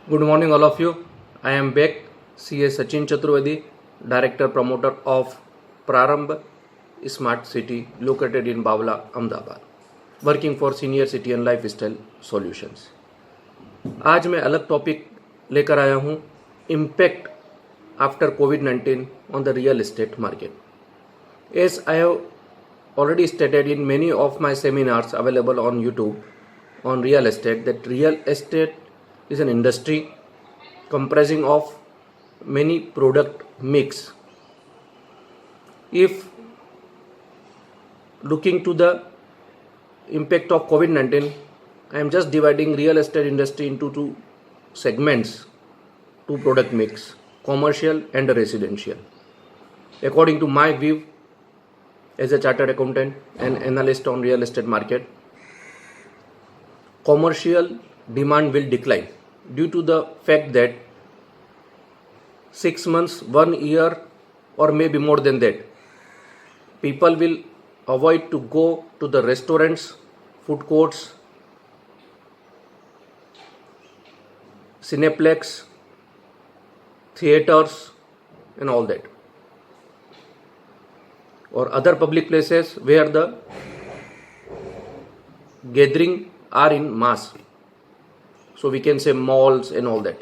Good morning, all of you. I am back, CA Sachin Chaturvedi, Director Promoter of Prarambh Smart City, located in Bawla, Ahmedabad, working for Senior Citizen Lifestyle Solutions. आज मैं अलग topic लेकर आया हूँ, impact after covid on the real estate market. As I have already stated in many of my seminars available on YouTube on real estate, that real estate is an industry comprising of many product mix. If looking to the impact of COVID-19, I am just dividing real estate industry into two segments, two product mix, commercial and residential. According to my view as a chartered accountant and analyst on real estate market, commercial demand will decline due to the fact that 6 months, 1 year, or maybe more than that, people will avoid to go to the restaurants, food courts, cineplex, theaters, and all that, or other public places where the gathering are in mass. So we can say malls and all that.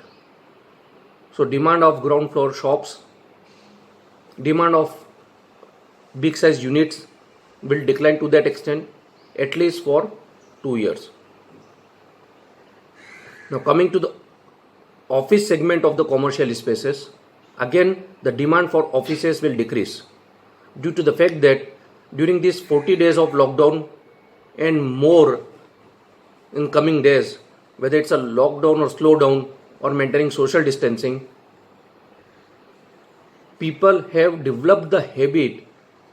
So demand of ground floor shops, demand of big size units will decline to that extent at least for 2 years. Now coming to the office segment of the commercial spaces, again the demand for offices will decrease due to the fact that during these 40 days of lockdown and more in coming days, whether it's a lockdown or slowdown or maintaining social distancing, people have developed the habit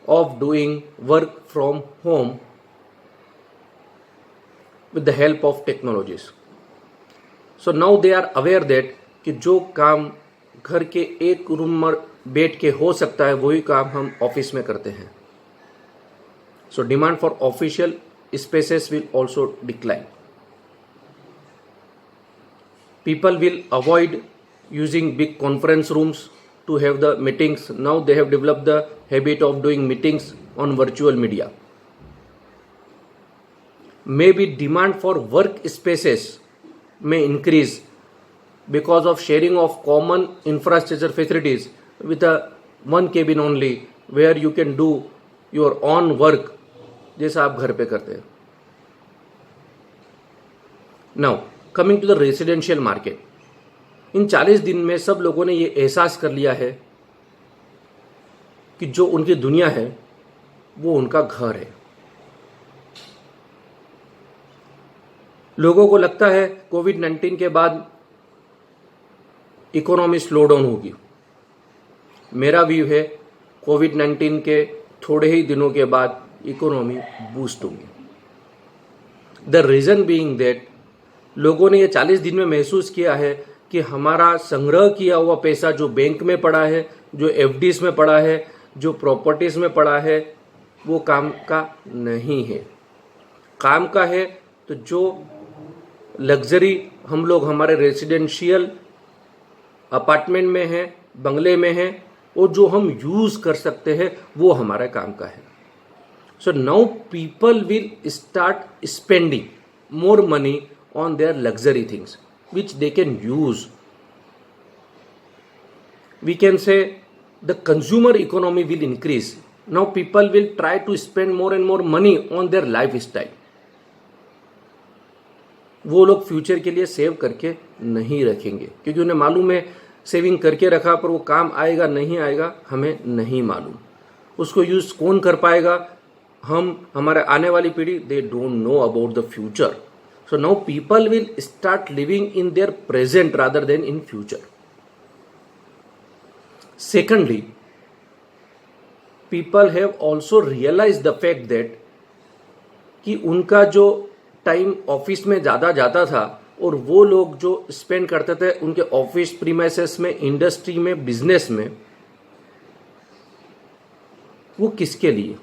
of doing work from home with the help of technologies. So now they are aware that कि जो काम घर के एक room में बैठ के हो सकता है वही काम हम ऑफिस में करते हैं. So demand for official spaces will also decline. People will avoid using big conference rooms to have the meetings. Now they have developed the habit of doing meetings on virtual media. Maybe demand for work spaces may increase because of sharing of common infrastructure facilities with a one cabin only, where you can do your own work जैसा आप घर पे करते हैं. Now coming to the residential market, इन 40 दिन में सब लोगों ने ये एहसास कर लिया है कि जो उनकी दुनिया है वो उनका घर है. लोगों को लगता है कोविड-19 के बाद इकोनॉमी स्लो डाउन होगी. मेरा व्यू है कोविड-19 के थोड़े ही दिनों के बाद इकोनॉमी बूस्ट होगी. द रीजन बीइंग दैट लोगों ने ये 40 दिन में महसूस किया है कि हमारा संग्रह किया हुआ पैसा जो बैंक में पड़ा है, जो एफडीज में पड़ा है, जो प्रॉपर्टीज में पड़ा है, वो काम का नहीं है. काम का है तो जो लग्जरी हम लोग हमारे रेजिडेंशियल अपार्टमेंट में है, बंगले में है, और जो हम यूज कर सकते हैं वो हमारा काम का है. So now people will start spending more money on their luxury things which they can use. We can say the consumer economy will increase. Now people will try to spend more and more money on their lifestyle. वो लोग future के लिए save करके नहीं रखेंगे क्योंकि उन्हें मालूम है सेविंग करके रखा पर वो काम आएगा नहीं आएगा हमें नहीं मालूम. उसको यूज कौन कर पाएगा, हम, हमारे आने वाली पीढ़ी, they don't know about the future. So now people will start living in their present rather than in future. Secondly, people have also realized the fact that कि उनका जो टाइम ऑफिस में ज़्यादा जाता था और वो लोग जो स्पेंड करते थे उनके ऑफिस प्रीमाइसेस में, इंडस्ट्री में, बिजनेस में, वो किसके लिए?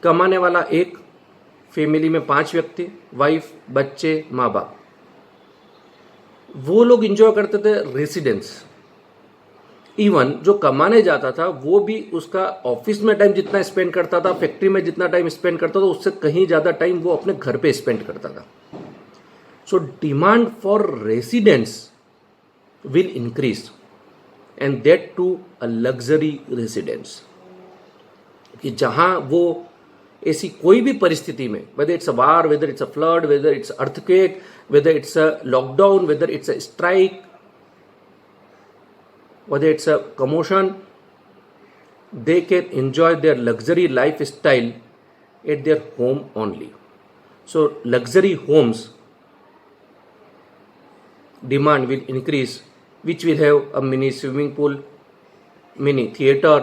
कमाने वाला एक, फैमिली में 5 व्यक्ति, वाइफ, बच्चे, माँ बाप. वो लोग इंजॉय करते थे रेसिडेंस। इवन जो कमाने जाता था वो भी उसका ऑफिस में टाइम जितना स्पेंड करता था, फैक्ट्री में जितना टाइम स्पेंड करता था, उससे कहीं ज़्यादा टाइम वो अपने घर पे स्पेंड करता था। So demand for residence will increase, and that to a luxury residence, कि जहां वो ऐसी कोई भी परिस्थिति में, whether it's a war, whether it's a flood, whether it's earthquake, whether it's a lockdown, whether it's a strike, whether it's a commotion, they can enjoy their luxury lifestyle at their home only. So luxury homes demand will increase, which will have a mini swimming pool, mini theater,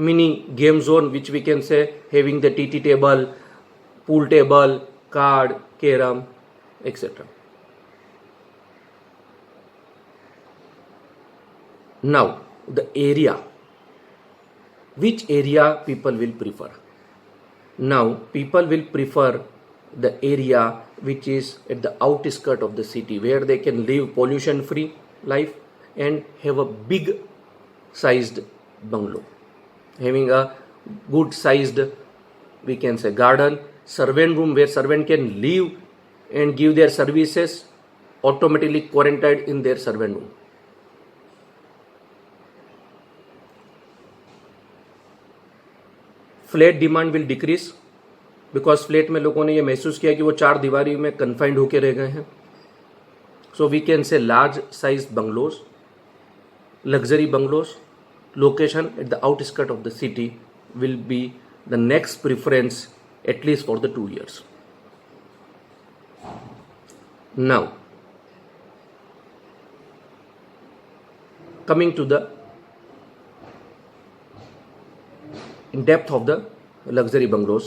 mini game zone, which we can say having the TT table, pool table, card, carom, etc. Now, the area. Which area people will prefer? Now, people will prefer the area which is at the outskirts of the city, where they can live pollution-free life and have a big sized bungalow, having a good sized, we can say, garden, servant room where servant can live and give their services, automatically quarantined in their servant room. Flat demand will decrease, because flat में लोगों ने ये महसूस किया कि वो 4 दीवारी में कन्फाइंड होकर रह गए हैं. So we can say large size bungalows, luxury bungalows, location at the outskirt of the city will be the next preference at least for the 2 years. Now, coming to the in depth of the luxury bungalows.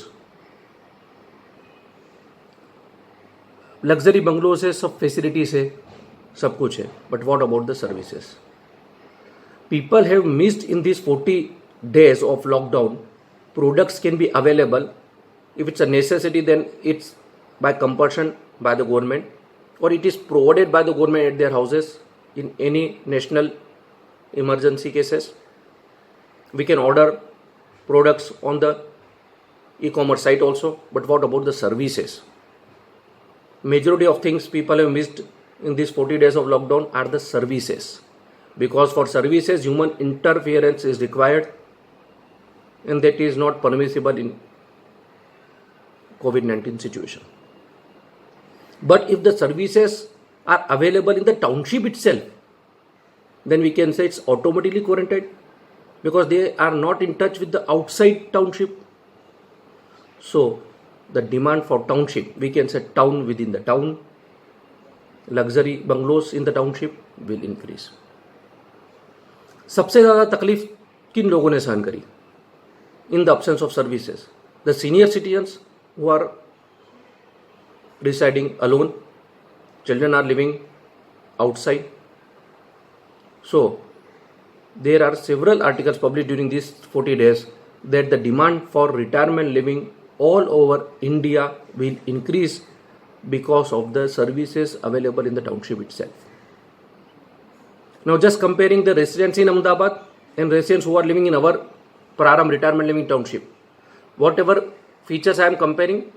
Luxury bungalows है, सब facilities है, सब कुछ है, but what about the services? People have missed in this 40 days of lockdown. Products can be available. If it's a necessity, then it's by compulsion by the government, or it is provided by the government at their houses in any national emergency cases. We can order products on the e-commerce site also, but what about the services? Majority of things people have missed in these 40 days of lockdown are the services, because for services human interference is required, and that is not permissible in COVID-19 situation. But if the services are available in the township itself, then we can say it's automatically quarantined, because they are not in touch with the outside township. So the demand for township, we can say town within the town, luxury bungalows in the township will increase. सबसे ज़्यादा तकलीफ किन लोगों ने सहन करी in the absence of services? The senior citizens who are residing alone, children are living outside. So there are several articles published during these 40 days that the demand for retirement living all over India will increase because of the services available in the township itself. Now just comparing the residents in Ahmedabad and residents who are living in our Praram retirement living township, whatever features I am comparing,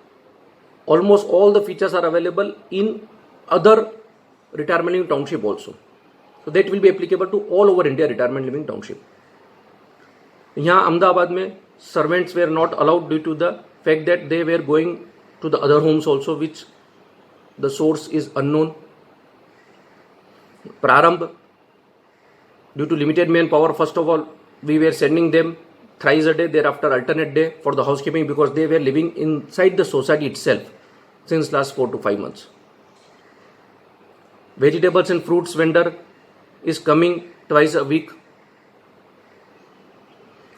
almost all the features are available in other retirement living township also. So that will be applicable to all over India retirement living township. यहाँ अहमदाबाद में servants were not allowed due to the fact that they were going to the other homes also, which the source is unknown. Prarambh, due to limited manpower, first of all we were sending them thrice a day, thereafter alternate day for the housekeeping, because they were living inside the society itself since last 4 to 5 months. Vegetables and fruits vendor is coming twice a week.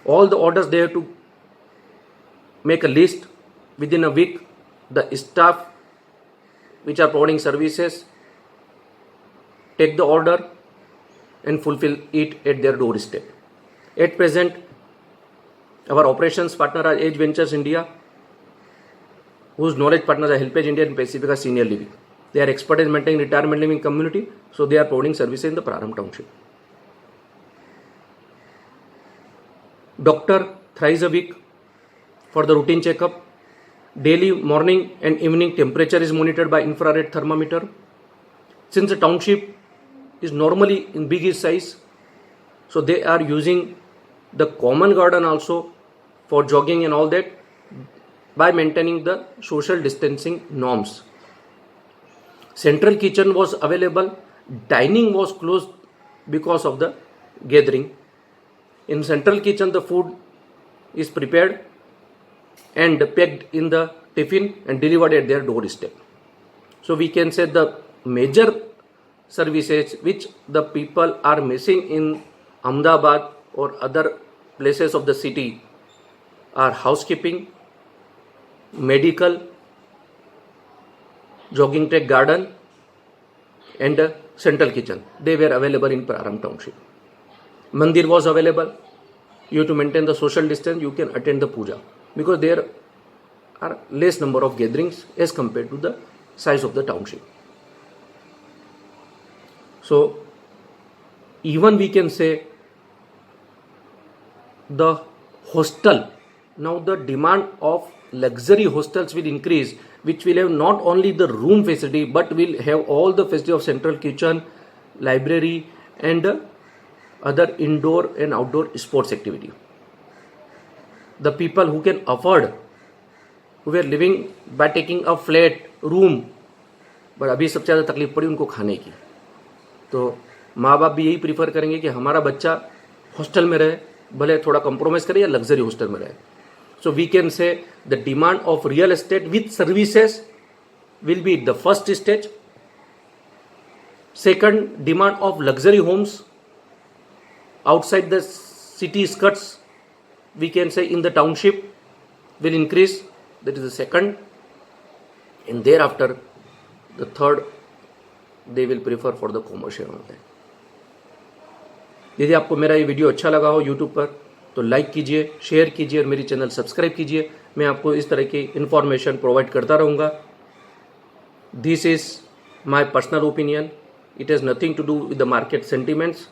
All the orders they have to make a list within a week. The staff which are providing services take the order and fulfill it at their doorstep. At present, our operations partner are Edge Ventures India, whose knowledge partners are Helpage India and Pacifica Senior Living. They are expert in maintaining retirement living community, so they are providing services in the Praram township. Doctor thrice a week for the routine checkup. Daily morning and evening temperature is monitored by infrared thermometer. Since the township is normally in big size, so they are using the common garden also for jogging and all that by maintaining the social distancing norms. Central kitchen was available. Dining was closed because of the gathering. In central kitchen, the food is prepared and packed in the tiffin and delivered at their doorstep. So we can say the major services which the people are missing in Ahmedabad or other places of the city are housekeeping, medical, jogging track garden and central kitchen. They were available in Praram township. Mandir was available. You have to maintain the social distance, you can attend the puja because there are less number of gatherings as compared to the size of the township. So even we can say the hostel, now the demand of luxury hostels will increase, which will have not only the room facility but will have all the facility of central kitchen, library and other indoor and outdoor sports activity. The people who can afford, who were living by taking a flat room, but अभी सबसे ज़्यादा तकलीफ पड़ी उनको खाने की, तो माँ बाप भी यही प्रीफर करेंगे कि हमारा बच्चा हॉस्टल में रहे, भले थोड़ा कॉम्प्रोमाइज़ करे या लग्जरी हॉस्टल में रहे. So we can say the demand of real estate with services will be the first stage. Second, demand of luxury homes outside the city skirts, we can say in the township, will increase. That is the second. And thereafter, the third, they will prefer for the commercial. यदि आपको मेरा ये video अच्छा लगा हो YouTube पर तो like कीजिए, शेयर कीजिए और मेरी चैनल सब्सक्राइब कीजिए. मैं आपको इस तरह की इन्फॉर्मेशन प्रोवाइड करता रहूँगा. This is my personal opinion. It has nothing to do with the market sentiments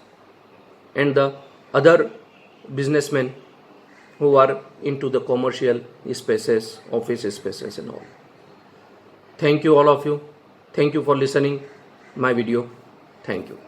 and the other businessmen who are into the commercial spaces, office spaces and all. Thank you all of you. Thank you for listening my video. Thank you.